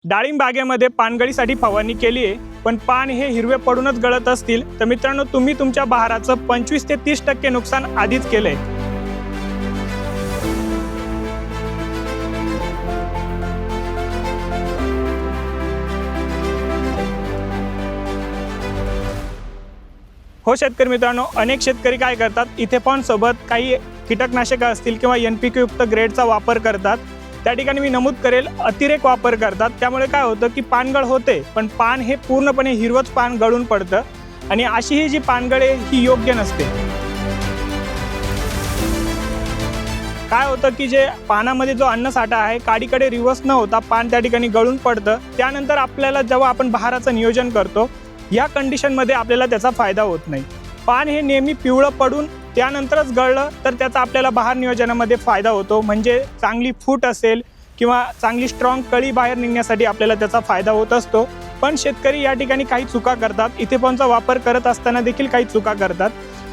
डाळिंब बागेमध्ये पानगळीसाठी फवारणी केली आहे, पण पान हे हिरवे पडूनच गळत असतील तर मित्रांनो, तुम्ही तुमच्या बहाराचं 25 ते 30% नुकसान आधीच केलंय। हो शेतकरी मित्रांनो, अनेक शेतकरी काय करतात, इथेपॉन सोबत काही कीटकनाशक असतील किंवा NPK युक्त ग्रेडचा वापर करतात। त्या ठिकाणी मी नमूद करेल, अतिरेक वापर करतात। त्यामुळे काय होतं की पानगळ होते, पण पान हे पूर्णपणे हिरवच पान गळून पडतं आणि अशी ही जी पानगळ आहे ही योग्य नसते। काय होतं की जे पानामध्ये जो अन्नसाठा आहे काडीकडे रिव्हर्स न होता पान त्या ठिकाणी गळून पडतं। त्यानंतर आपल्याला जेव्हा आपण बहाराचं नियोजन करतो, या कंडिशनमध्ये आपल्याला त्याचा फायदा होत नाही। पान हे नेहमी पिवळं पडून त्यानंतरच गळलं तर त्याचा आपल्याला बहार नियोजनामध्ये फायदा होतो, म्हणजे चांगली फूट असेल किंवा चांगली स्ट्रॉंग कळी बाहेर निघण्यासाठी आपल्याला त्याचा फायदा होत असतो। पण शेतकरी या ठिकाणी काही चुका करतात, इथेपॉनचा वापर करत असताना देखील काही चुका करतात।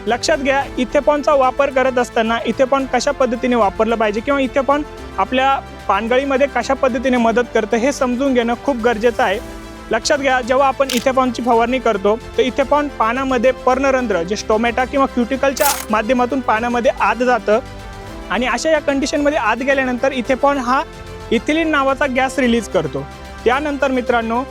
लक्षात घ्या, इथेपॉनचा वापर करत असताना इथेपॉन कशा पद्धतीने वापरलं पाहिजे किंवा इथेपॉन आपल्या पानगळीमध्ये कशा पद्धतीने मदत करतं हे समजून घेणं खूप गरजेचं आहे। लक्षात घ्या, जेव्हा आपण इथेपॉनची फवारणी करतो तर इथेपॉन पानामध्ये पर्णरंध्र जे स्टोमॅटा किंवा क्युटिकलच्या माध्यमातून पानामध्ये आत जातं आणि अशा या कंडिशनमध्ये आत गेल्यानंतर इथेपॉन हा इथिलीन नावाचा गॅस रिलीज करतो। त्यानंतर मित्रांनो,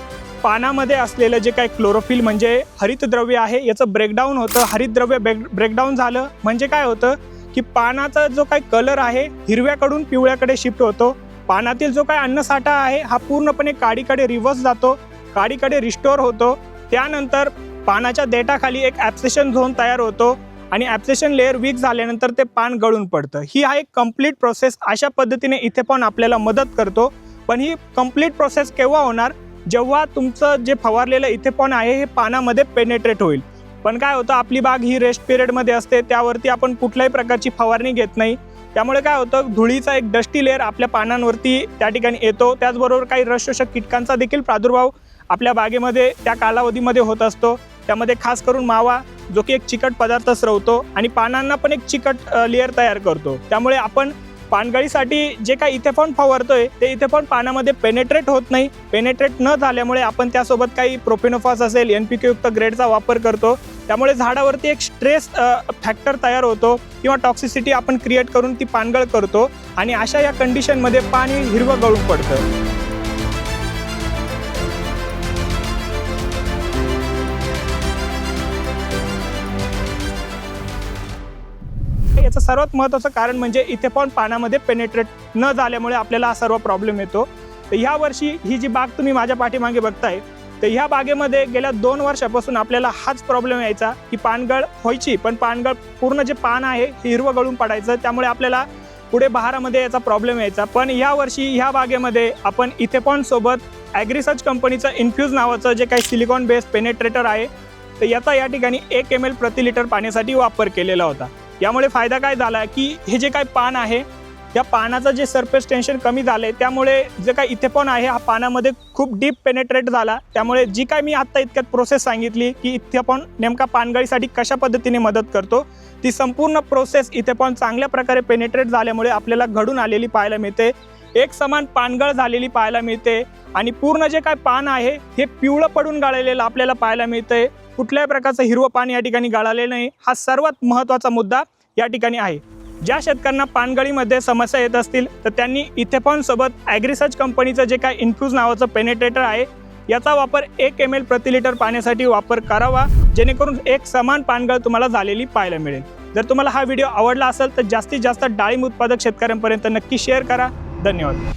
पानामध्ये असलेलं जे काही क्लोरोफिल म्हणजे हरितद्रव्य आहे याचं ब्रेकडाऊन होतं। हरितद्रव्य ब्रेकडाऊन झालं म्हणजे काय होतं की पानाचा जो काही कलर आहे हिरव्याकडून पिवळ्याकडे शिफ्ट होतो। पानातील जो काही अन्नसाठा आहे हा पूर्णपणे काडीकडे रिव्हर्स जातो, काडीकडे रिस्टोर होतो। त्यानंतर पानाच्या देठाखाली एक ॲब्सेशन झोन तयार होतो आणि ॲब्सेशन लेअर वीक झाल्यानंतर ते पान गळून पडतं। ही आहे एक कंप्लीट प्रोसेस। अशा पद्धतीने इथेपॉन आपल्याला मदत करतो। पण ही कंप्लीट प्रोसेस केव्हा होणार, जेव्हा तुमचं जे फवारलेलं इथेपॉन आहे हे पानामध्ये पेनेट्रेट होईल। पण काय होतं, आपली बाग ही रेस्ट पिरियडमध्ये असते, त्यावरती आपण कुठल्याही प्रकारची फवारणी घेत नाही। त्यामुळे काय होतं, धुळीचा एक डस्टी लेअर आपल्या पानांवरती त्या ठिकाणी येतो। त्याचबरोबर काही रसशोषक कीटकांचा देखील प्रादुर्भाव आपल्या बागेमध्ये त्या कालावधीमध्ये होत असतो। त्यामध्ये खास करून मावा जो की एक चिकट पदार्थ स्रवतो आणि पानांना पण एक चिकट लेअर तयार करतो। त्यामुळे आपण पानगळीसाठी जे काही इथेपॉन फवारतोय ते इथेपॉन पानामध्ये पेनेट्रेट होत नाही। पेनेट्रेट न झाल्यामुळे आपण त्यासोबत काही प्रोफेनोफॉस असेल NPK युक्त ग्रेडचा वापर करतो। त्यामुळे झाडावरती एक स्ट्रेस फॅक्टर तयार होतो किंवा टॉक्सिसिटी आपण क्रिएट करून ती पानगळ करतो आणि अशा या कंडिशनमध्ये पाणी हिरवं गळून पडतं। याचं सर्वात महत्त्वाचं कारण म्हणजे इथेपॉन पानामध्ये पेनेट्रेट न झाल्यामुळे आपल्याला हा सर्व प्रॉब्लेम येतो। तर ह्या वर्षी ही जी बाग तुम्ही माझ्या पाठीमागे बघताय, तर ह्या बागेमध्ये गेल्या 2 वर्षापासून आपल्याला हाच प्रॉब्लेम यायचा की पानगळ व्हायची, पण पानगळ पूर्ण जे पान आहे हिरवं गळून पडायचं। त्यामुळे आपल्याला पुढे बहारामध्ये याचा प्रॉब्लेम यायचा। पण या वर्षी ह्या बागेमध्ये आपण इथेपॉन सोबत ॲग्रिसर्च कंपनीचं इन्फ्यूज नावाचं जे काही सिलिकॉन बेस्ड पेनेट्रेटर आहे, तर याचा या ठिकाणी 1 ml प्रति लिटर पाण्यासाठी वापर केलेला होता। यामुळे फायदा काय झाला की हे जे काही पान आहे या पानाचं जे सरफेस टेन्शन कमी झालंय, त्यामुळे जे काही इथेपॉन आहे हा पानामध्ये खूप डीप पेनेट्रेट झाला। त्यामुळे जी काय मी आत्ता इतक्यात प्रोसेस सांगितली की इथेपॉन नेमका पानगळीसाठी कशा पद्धतीने मदत करतो, ती संपूर्ण प्रोसेस इथेपॉन चांगल्या प्रकारे पेनेट्रेट झाल्यामुळे आपल्याला घडून आलेली पाहायला मिळते। एक समान पानगळ झालेली पाहायला मिळते आणि पूर्ण जे काय पान आहे हे पिवळं पडून गळलेलं आपल्याला पाहायला मिळतंय। कुठल्याही प्रकारचं हिरवं पान या ठिकाणी गळालेलं नाही। हा सर्वात महत्त्वाचा मुद्दा या ठिकाणी आहे। ज्या शेतकऱ्यांना पानगळीमध्ये समस्या येत असतील तर त्यांनी इथेपॉन सोबत ॲग्रिसर्च कंपनीचं जे काय इन्फ्यूज नावाचं पेनेट्रेटर आहे याचा वापर 1 ml प्रति लिटर पाण्यासाठी वापर करावा, जेणेकरून एक समान पानगळ तुम्हाला झालेली पाहायला मिळेल। जर तुम्हाला हा व्हिडिओ आवडला असेल तर जास्तीत जास्त डाळिंब उत्पादक शेतकऱ्यांपर्यंत नक्की शेअर करा। धन्यवाद।